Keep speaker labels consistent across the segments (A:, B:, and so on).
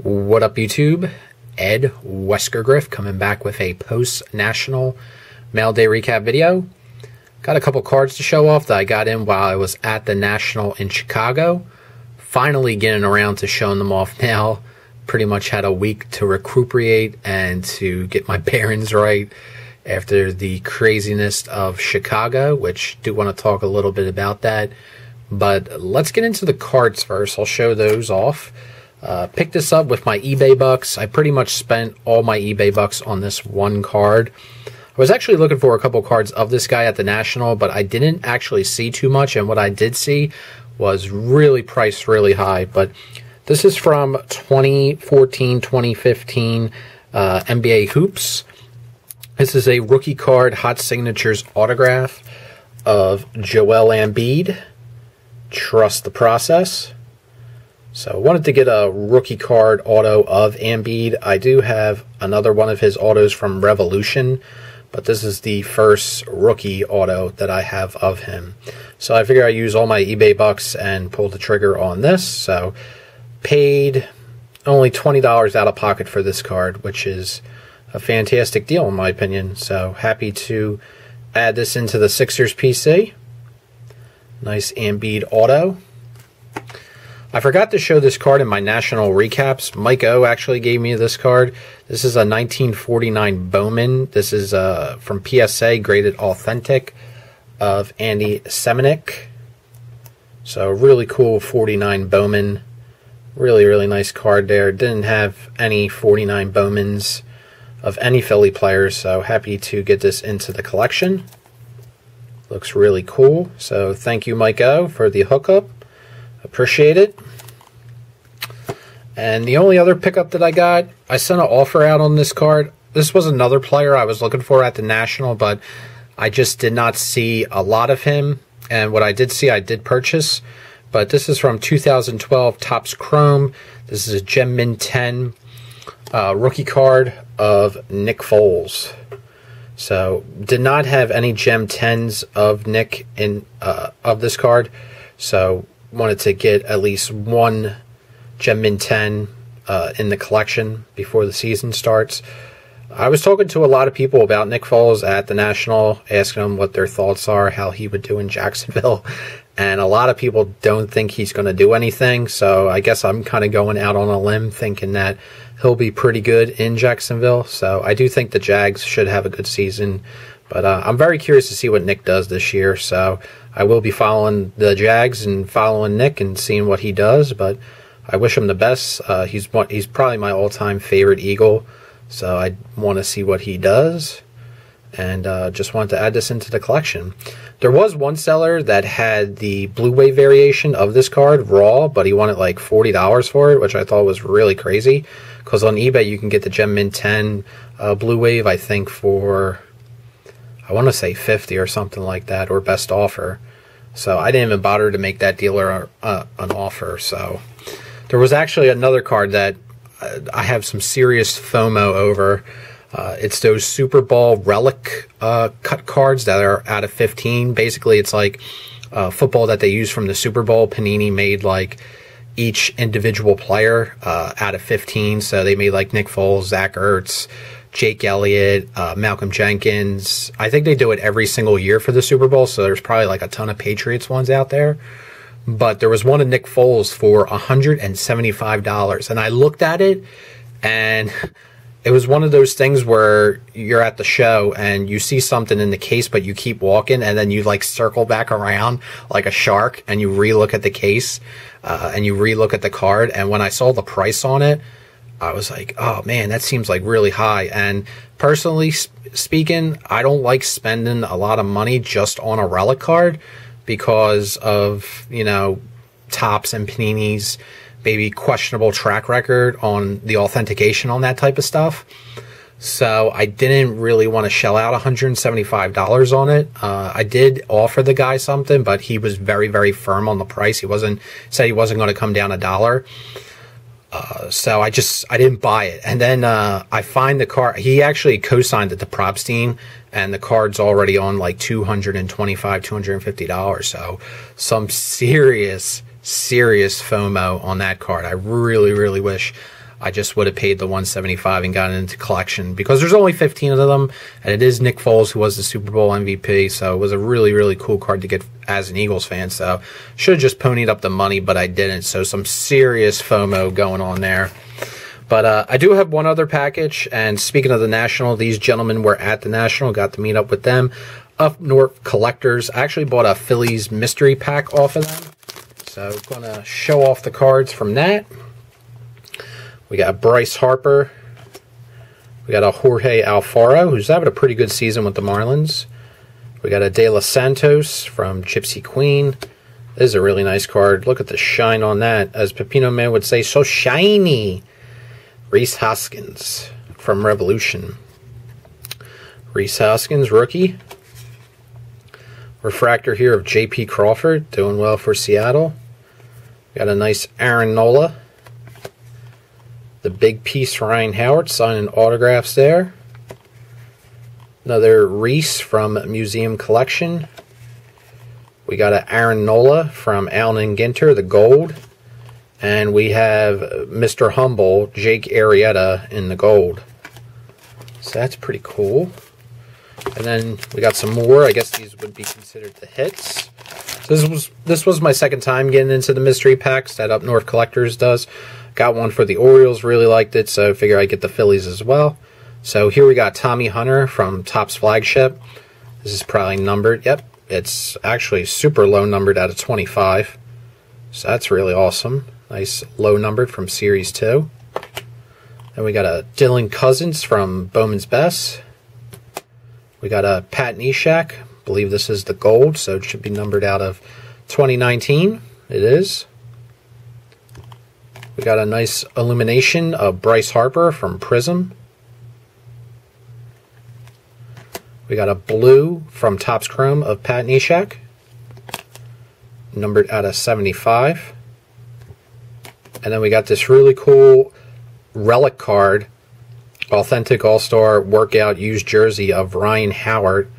A: What up, YouTube? Ed WeskerGriff coming back with a post-national Mailday recap video. Got a couple cards to show off that I got in while I was at the National in Chicago. Finally getting around to showing them off now. Pretty much had a week to recuperate and to get my bearings right after the craziness of Chicago, which I do want to talk a little bit about that. But let's get into the cards first. I'll show those off. Picked this up with my eBay bucks. I pretty much spent all my eBay bucks on this one card. I was actually looking for a couple cards of this guy at the National, but I didn't actually see too much, and what I did see was really priced really high. But this is from 2014-2015 NBA Hoops. This is a rookie card, Hot Signatures autograph of Joel Embiid. Trust the process. So I wanted to get a rookie card auto of Embiid. I do have another one of his autos from Revolution, but this is the first rookie auto that I have of him. So I figure I use all my eBay bucks and pull the trigger on this. So paid only $20 out of pocket for this card, which is a fantastic deal in my opinion. So happy to add this into the Sixers PC. Nice Embiid auto. I forgot to show this card in my national recaps. Mike O actually gave me this card. This is a 1949 Bowman. This is from PSA, graded authentic, of Andy Seminick. So really cool 49 Bowman. Really, really nice card there. Didn't have any 49 Bowmans of any Philly players, so happy to get this into the collection. Looks really cool. So thank you, Mike O, for the hookup. Appreciate it. And the only other pickup that I got, I sent an offer out on this card. This was another player I was looking for at the National, but I just did not see a lot of him. And what I did see, I did purchase. But this is from 2012 Topps Chrome. This is a Gem Mint 10 rookie card of Nick Foles. So did not have any Gem 10s of Nick in of this card. So wanted to get at least one Gem Mint 10 in the collection before the season starts. I was talking to a lot of people about Nick Foles at the National, asking them what their thoughts are, how he would do in Jacksonville, and a lot of people don't think he's going to do anything, so I guess I'm kind of going out on a limb thinking that he'll be pretty good in Jacksonville. So I do think the Jags should have a good season, but I'm very curious to see what Nick does this year, so I will be following the Jags and following Nick and seeing what he does, but I wish him the best. He's probably my all-time favorite Eagle, so I want to see what he does, and just wanted to add this into the collection. There was one seller that had the Blue Wave variation of this card, raw, but he wanted like $40 for it, which I thought was really crazy, because on eBay you can get the Gem Mint 10 Blue Wave, I think, for, I want to say 50 or something like that, or best offer. So I didn't even bother to make that dealer an offer. So there was actually another card that I have some serious FOMO over. It's those Super Bowl relic cut cards that are out of 15. Basically, it's like football that they use from the Super Bowl. Panini made like each individual player out of 15. So they made like Nick Foles, Zach Ertz, Jake Elliott, Malcolm Jenkins. I think they do it every single year for the Super Bowl, so there's probably like a ton of Patriots ones out there. But there was one of Nick Foles for $175, and I looked at it, and it was one of those things where you're at the show and you see something in the case, but you keep walking, and then you like circle back around like a shark, and you relook at the case, and you relook at the card. And when I saw the price on it, I was like, oh man, that seems like really high. And personally speaking, I don't like spending a lot of money just on a relic card because of, you know, Topps and Panini's maybe questionable track record on the authentication on that type of stuff. So I didn't really want to shell out $175 on it. I did offer the guy something, but he was very, very firm on the price. He said he wasn't going to come down $1. So I didn't buy it. And then I find the card. He actually co-signed it to Propstein, and the card's already on like $225, $250. So some serious FOMO on that card. I really, really wish I just would have paid the $175 and gotten into collection, because there's only 15 of them, and it is Nick Foles, who was the Super Bowl MVP, so it was a really, really cool card to get as an Eagles fan. So should have just ponied up the money, but I didn't, so some serious FOMO going on there. But I do have one other package, and speaking of the National, these gentlemen were at the National, got to meet up with them. Up North Collectors. I actually bought a Phillies mystery pack off of them, so I'm going to show off the cards from that. We got Bryce Harper. We got a Jorge Alfaro, who's having a pretty good season with the Marlins. We got a De Los Santos from Gypsy Queen. This is a really nice card. Look at the shine on that. As Pepino Man would say, so shiny. Rhys Hoskins from Revolution. Rhys Hoskins, rookie. Refractor here of J.P. Crawford, doing well for Seattle. Got a nice Aaron Nola. The big piece Ryan Howard, signing autographs there. Another Rhys from Museum Collection. We got an Aaron Nola from Allen and Ginter, the gold. And we have Mr. Humble, Jake Arrieta, in the gold. So that's pretty cool. And then we got some more. I guess these would be considered the hits. So this was my second time getting into the mystery packs that Up North Collectors does. Got one for the Orioles, really liked it, so I figure I'd get the Phillies as well. So here we got Tommy Hunter from Topps Flagship. This is probably numbered. Yep, it's actually super low numbered out of 25. So that's really awesome. Nice low numbered from Series 2. Then we got a Dylan Cousins from Bowman's Best. We got a Pat Neshek. I believe this is the gold, so it should be numbered out of 2019. It is. We got a nice illumination of Bryce Harper from Prism. We got a blue from Topps Chrome of Pat Neshek, numbered out of 75. And then we got this really cool relic card, authentic All-Star workout used jersey of Ryan Howard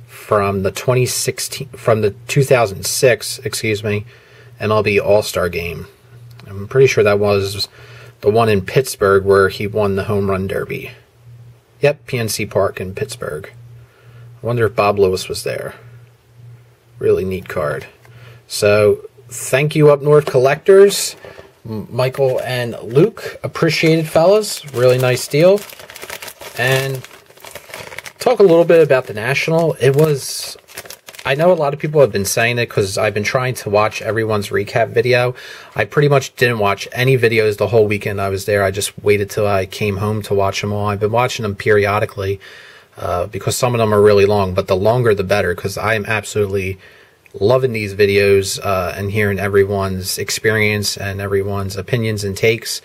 A: from the 2006, MLB All-Star game. I'm pretty sure that was the one in Pittsburgh where he won the home run derby. Yep, PNC Park in Pittsburgh. I wonder if Bob Lewis was there. Really neat card. So, thank you, Up North Collectors. Michael and Luke, appreciate it, fellas. Really nice deal. And talk a little bit about the National. It was, I know a lot of people have been saying it because I've been trying to watch everyone's recap video. I pretty much didn't watch any videos the whole weekend I was there. I just waited till I came home to watch them all. I've been watching them periodically because some of them are really long, but the longer the better, because I am absolutely loving these videos and hearing everyone's experience and everyone's opinions and takes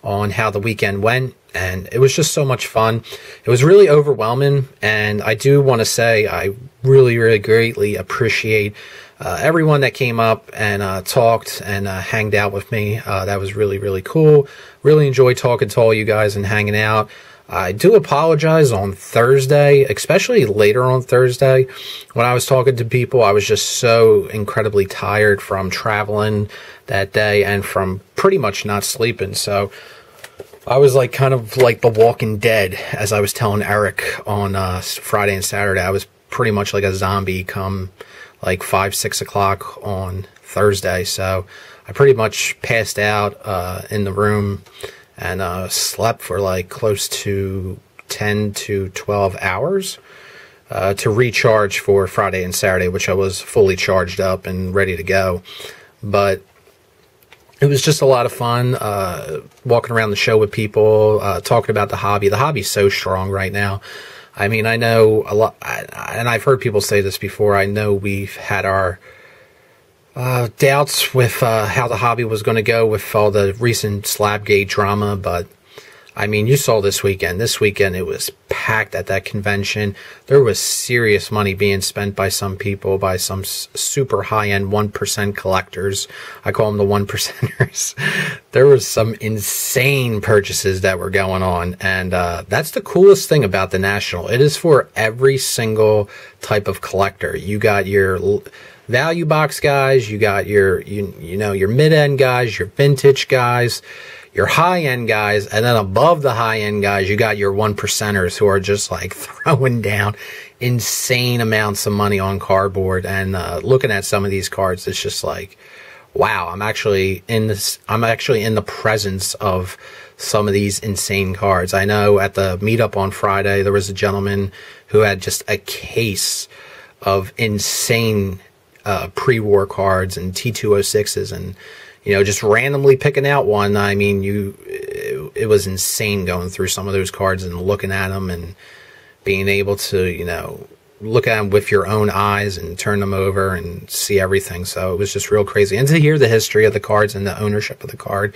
A: on how the weekend went. And it was just so much fun. It was really overwhelming, and I do want to say I really, really greatly appreciate everyone that came up and talked and hanged out with me. That was really, really cool. Really enjoyed talking to all you guys and hanging out. I do apologize on Thursday, especially later on Thursday. When I was talking to people, I was just so incredibly tired from traveling that day and from pretty much not sleeping. So I was like kind of like the Walking Dead, as I was telling Eric on Friday and Saturday. I was pretty much like a zombie come like 5, 6 o'clock on Thursday. So I pretty much passed out in the room and slept for like close to 10 to 12 hours to recharge for Friday and Saturday, which I was fully charged up and ready to go. But it was just a lot of fun walking around the show with people, talking about the hobby. The hobby's so strong right now. I mean, I know a lot, and I've heard people say this before. I know we've had our doubts with how the hobby was going to go with all the recent Slabgate drama, but I mean, you saw this weekend. This weekend, it was packed at that convention. There was serious money being spent by some people, by some super high-end 1% collectors. I call them the 1%ers. There was some insane purchases that were going on, and that's the coolest thing about the National. It is for every single type of collector. You got your value box guys, you got your, you know, your mid-end guys, your vintage guys. your high-end guys, and then above the high-end guys, you got your 1%ers who are just like throwing down insane amounts of money on cardboard. And looking at some of these cards, it's just like, wow, I'm actually in the presence of some of these insane cards. I know at the meetup on Friday, there was a gentleman who had just a case of insane pre-war cards and T206s, and just randomly picking out one. I mean, it was insane going through some of those cards and looking at them and being able to, look at them with your own eyes and turn them over and see everything. So it was just real crazy. And to hear the history of the cards and the ownership of the card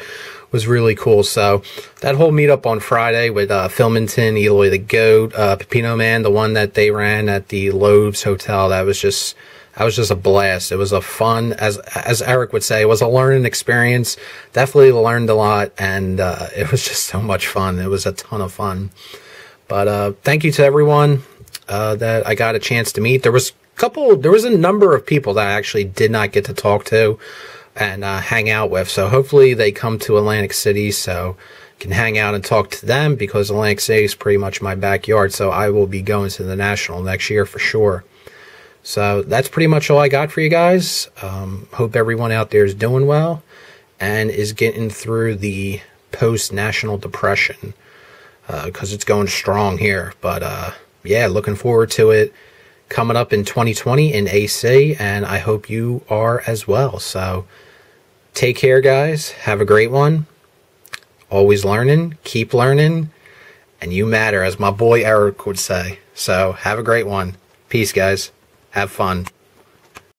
A: was really cool. So that whole meetup on Friday with Filmington, Eloy the Goat, Pepino Man, the one that they ran at the Loeb's Hotel, that was just a blast. It was a fun, as Eric would say, it was a learning experience. Definitely learned a lot, and it was just so much fun. It was a ton of fun. But thank you to everyone that I got a chance to meet. There was a number of people that I actually did not get to talk to and hang out with. So hopefully they come to Atlantic City so I can hang out and talk to them, because Atlantic City is pretty much my backyard. So I will be going to the National next year for sure. So that's pretty much all I got for you guys. Hope everyone out there is doing well and is getting through the post-National Depression, because it's going strong here. But yeah, looking forward to it coming up in 2020 in AC, and I hope you are as well. So take care, guys. Have a great one. Always learning, keep learning, and you matter, as my boy Eric would say. So have a great one. Peace, guys. Have fun.